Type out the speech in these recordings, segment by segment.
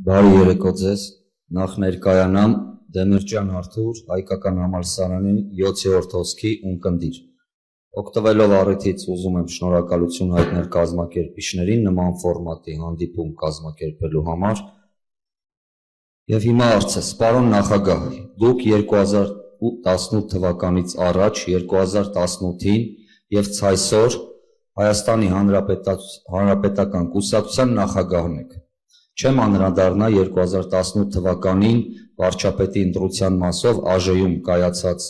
Բարի երեկո ձեզ, նախ ներկայանամ Դեմիրճյան Արթուր, հայկական համալսարանի 7-րդ հոսքի ունկնդիր։ Օգտվելով առիթից ուզում եմ շնորհակալություն հայտնել կազմակերպիչներին նման ֆորմատի հանդիպում կազմակերպելու համար։ Եվ հիմա հարցս, պարոն նախագահ, դուք 2018 թվականից առաջ 2018-ին եւ ցայսօր Հայաստանի Հանրապետական կուսակցության նախագահն եք։ Չեմ անդրադառնա 2018 թվականին վարչապետի ընտրության մասով ԱԺ-ում կայացած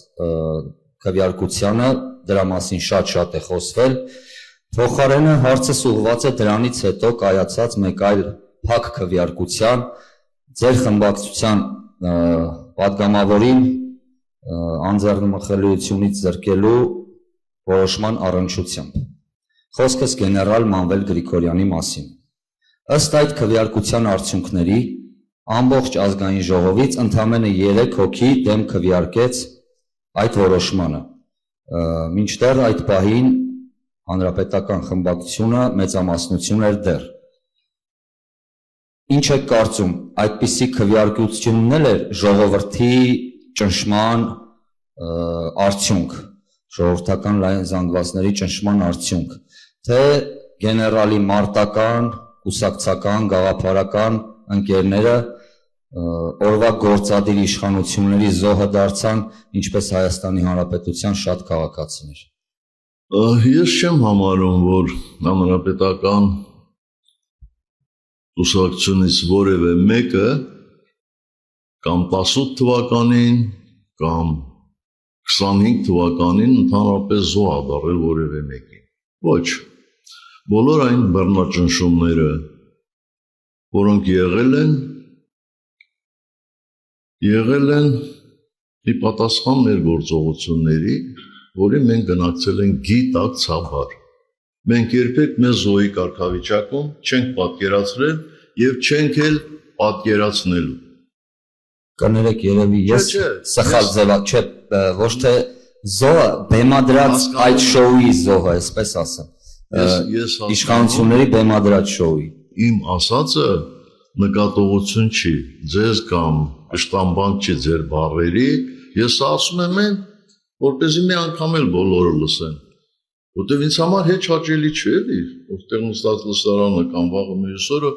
քվեարկությանը, դրա մասին շատ է խոսվել։ Փոխարենը հարցս ուղղված է դրանից հետո կայացած մեկ այլ փակ քվեարկության, ձեր խմբակցության падգամավորին անձեռնմխելիությունից զրկելու որոշման առնչությամբ։ Խոսքս գեներալ Մանվել Գրիգորյանի մասին։ Ըստ այդ քվեարկության արդյունքների ամբողջ ազգային ժողովից ընդամենը 3 հոգի դեմ քվեարկեց այդ որոշմանը։ Մինչդեռ այդ պահին հանրապետական խմբակցությունը մեծամասնություն էր դեռ։ Ինչ եք կարծում, այդպիսի քվեարկությունն էր ժողովրդի ճնշման արդյունք, ժողովրդական լայն զանգվածների ճնշման արդյունք, թե գեներալի մարտական, կուսակցական, գաղափարական ընկերները օրվա գործադիր իշխանությունների զոհը դարձան, ինչպես Հայաստանի Հանրապետության շատ քաղաքացիներ։ Ես չեմ համարում, որ հանրապետական կուսակցությունից որևէ մեկը կամ 18 թվականին կամ 25 թվականին ընդհանրապես զոհ ադառել որևէ մեկին։ Ոչ, բոլոր այն բռնաճնշումները, որոնք եղել են ի պատասխան մեր գործողությունների, որի մենք գնացել ենք գիտակցաբար։ Մենք երբեք մեզ զոհի կարգավիճակում չենք պատկերացրել եւ չենք էլ պատկերացնելու։ Կներեք, երևի ես սխալ ձևա, չէ, ոչ թե զոհը, բեմադրած այդ շոուի զոհը, այսպես ասեմ։ Իշխանությունների բեմադրած շոուի։ Իմ ասածը նկատողություն չի ձեզ կամ ըշտամբանք չի ձեր բառերի, ես ասում եմ այն, որպեսզի մի անգամ էլ բոլորը լսեն։ Որտեւ ինձ համար հեչ հաճելի չէ, որտեղ նստած լսարանը կամ վաղը մյուս օրը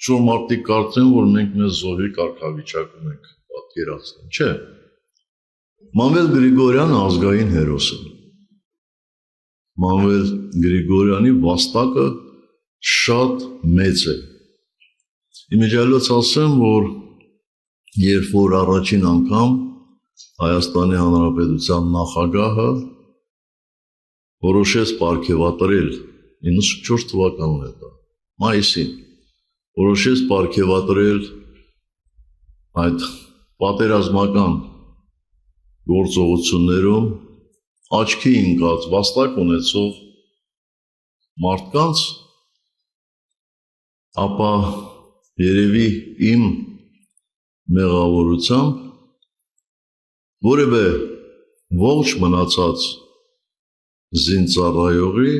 շուտ մարդիկ կարծեն, որ մենք մեզ զոհի կարգավիճակում ենք պատկերացնում, չէ։ Մանվել Գրիգորյանը ազգային հերոս է։ Մանվել Գրիգորյանի վաստակը շատ մեծ է։ Իմիջիալոց ասեմ, որ երբ որ առաջին անգամ Հայաստանի Հանրապետության նախագահը որոշեց պարգևատրել 94 թվականն է դա, մայիսին, որոշեց պարգևատրել այդ պատերազմական գործողություններում աչքի ընկած վաստակ ունեցող մարդկանց, ապա երևի իմ մեղավորությամբ որևէ ողջ մնացած զինծառայողի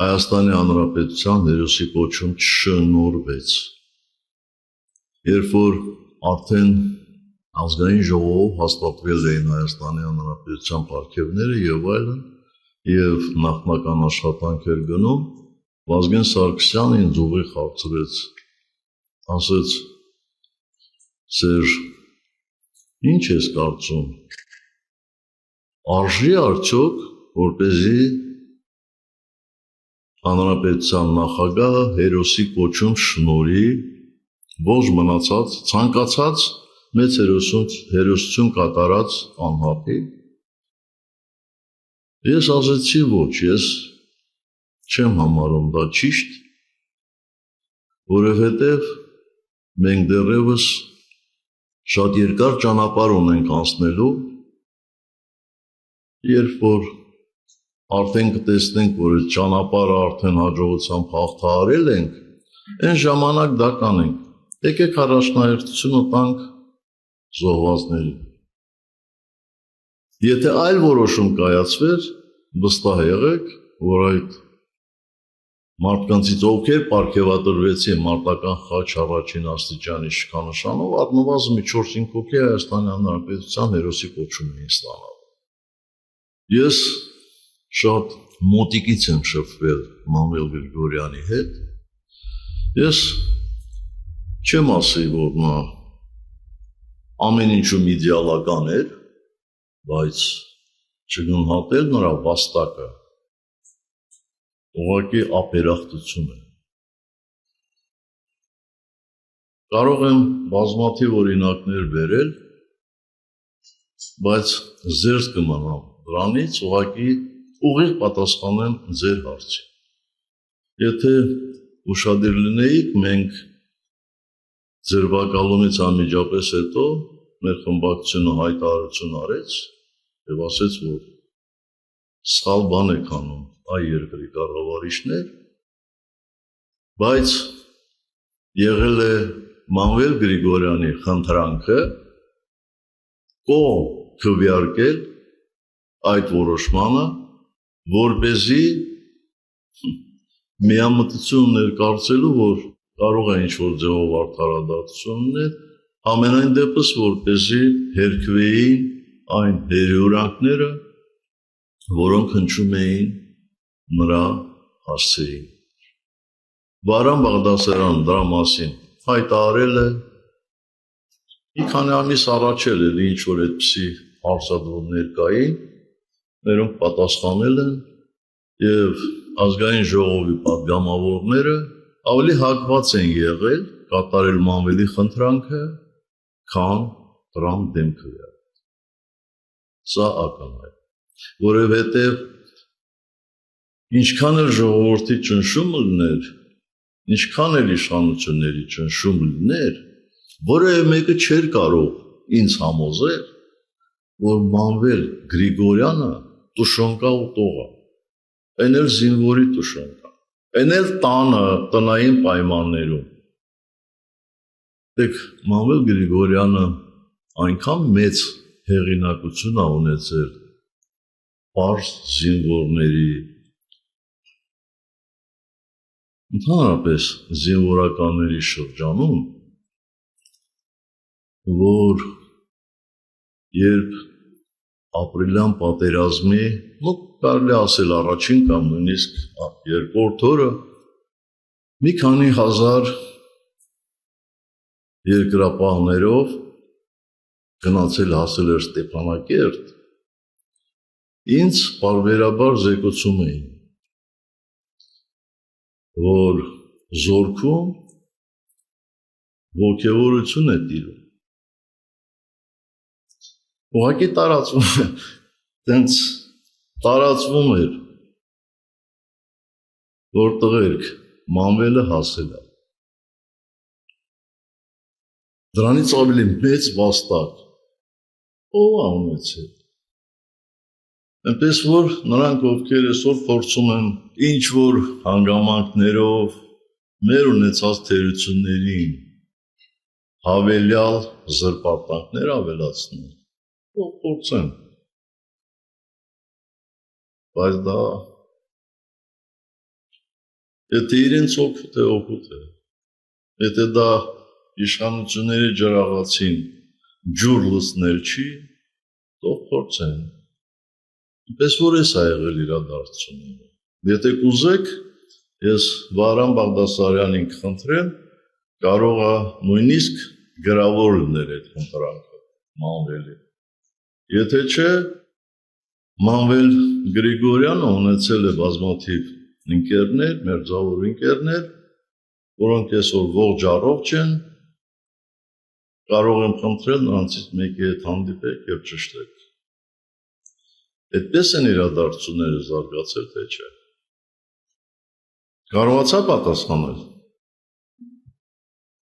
Հայաստանի Հանրապետության հերոսի կոչում չշնորհվեց։ Երբ որ արդեն ազգային ժողովով հաստատվել էին Հայաստանի Հանրապետության պարգևները եւ այլն, եւ նախնական աշխատանք էր գնում, Վազգեն Սարգսյանը ինձ ուղիղ հարցրեց, ասեց. «Սեր, ինչ ես կարծում, արժի արդյոք, որպեսզի Հանրապետության նախագահը հերոսի կոչում շնորհի ողջ մնացած ցանկացած մեծ հերոսություն կատարած անհատի»։ Ես ասեցի ոչ, ես չեմ համարում դա ճիշտ, որովհետև մենք դեռևս շատ երկար ճանապարհ ունենք անցնելու, երբ որ արդեն կտեսնենք, որ այդ ճանապարհը արդեն հաջողությամբ հաղթահարել ենք, այն ժամանակ դա կանենք։ Եկեք առաջնահերթությունը տանք զոհվածներին։ Եթե այլ որոշում կայացվեր, վստահ եղեք, որ այդ մարդկանցից ովքեր պարգևատրվեցին մարտական խաչ առաջին աստիճանի իշխանանշանով, առնվազն մի 4-5 հոգի Հայաստանի Հանրապետության հերոսի կոչում էին ստանալ։ Ես շատ մոտիկից եմ շփվել Մանվել Գրիգորյանի հետ։ Ես չեմ ասի, որ նա ամեն ինչում իդեալական էր, բայց չգնահատել նրա վաստակը ուղղակի ապերախտություն է։ Կարող եմ բազմաթիվ օրինակներ բերել, բայց զերծ կմնամ դրանից, ուղղակի ուղիղ պատասխանեմ ձեր հարցին։ Եթե ուշադիր լինեիք, մենք ձերբակալումից անմիջապես հետո մեր խմբակցությունը հայտարարություն արեց եւ ասեց, որ սխալ բան եք անում այ երկրի կառավարիչներ, բայց եղել է Մանվել Գրիգորյանի խնդրանքը կողմ քվեարկել այդ որոշմանը, որպեսզի միամտություն ներկայացելու, որ կարող է ինչ-որ ձևով արդարադատություն ունել, ամենայն դեպս որպեսզի հերքվեին այն հերյուրանքները, որոնք հնչում էին նրա հասցեին։ Վարան Բաղդասարյանը դրա մասին հայտարարել է, մի քանի ամիս առաջ էլ ինչ-որ այդպիսի հարցադրումներ կային, նրանք պատասխանել են եւ ազգային ժողովի պատգամավորները ավելի հակված են եղել կատարել Մանվելի խնդրանքը, քան դրան դեմ քվեարկել։ Սա ակնհայտ, որովհետեւ ինչքան էլ ժողովրդի ճնշումը լիներ, ինչքան էլ իշխանությունների ճնշում լիներ, որևէ մեկը չէր կարող ինձ համոզել, որ Մանվել Գրիգորյանը տուշոնկա ուտող է, այն էլ զինվորի տուշոնկա, այն էլ տանը, տնային պայմաններում։ Դեք Մանվել Գրիգորյանը այնքան մեծ հեղինակություն է ունեցել պարզ զինվորների, ընդհանրապես զինվորականների շրջանում, որ երբ ապրիլյան պատերազմի, կարելի ասել առաջին կամ նույնիսկ երկրորդ օրը մի քանի հազար երկրապահներով գնացել հասել էր Ստեփանակերտ, ինձ պարբերաբար զեկուցում էին, որ զորքում ոգևորություն է տիրում։ Ուղղակի տարածվում է, տենց տարածվում էր, որ տղերք Մանվելը հասել է։ Դրանից ավելի մեծ վաստակ ով է ունեցել։ Այնպես որ նրանք, ովքեր այսօր փորձում են ինչ-որ հանգամանքներով մեր ունեցած թերություններին հավելյալ զրպարտանքներ ավելացնել, ով փորձեն, բայց դա եթե իրենց օգուտ է, օգուտ է, եթե դա իշխանությունների ջրաղացին ջուր լցնել չի, թող փորձեն։ Պես որ էս ա եղել իրադարձությունները։ Եթե կուզեք, ես Վարան Բաղդասարյանին կխնդրեմ, կարող է նույնիսկ գրավոր լինել այդ խնդրանքը Մանվելի։ Եթե չէ, Մանվել Գրիգորյանը ունեցել է բազմաթիվ ընկերներ, մերձավոր ընկերներ, որոնք այսօր ողջ առողջ են, կարող եմ խնդրել նրանցից մեկի հետ հանդիպեք եւ ճշտեք։ Այդպես են իրադարձությունները զարգացել, թե չէ։ Կարողացա պատասխանել։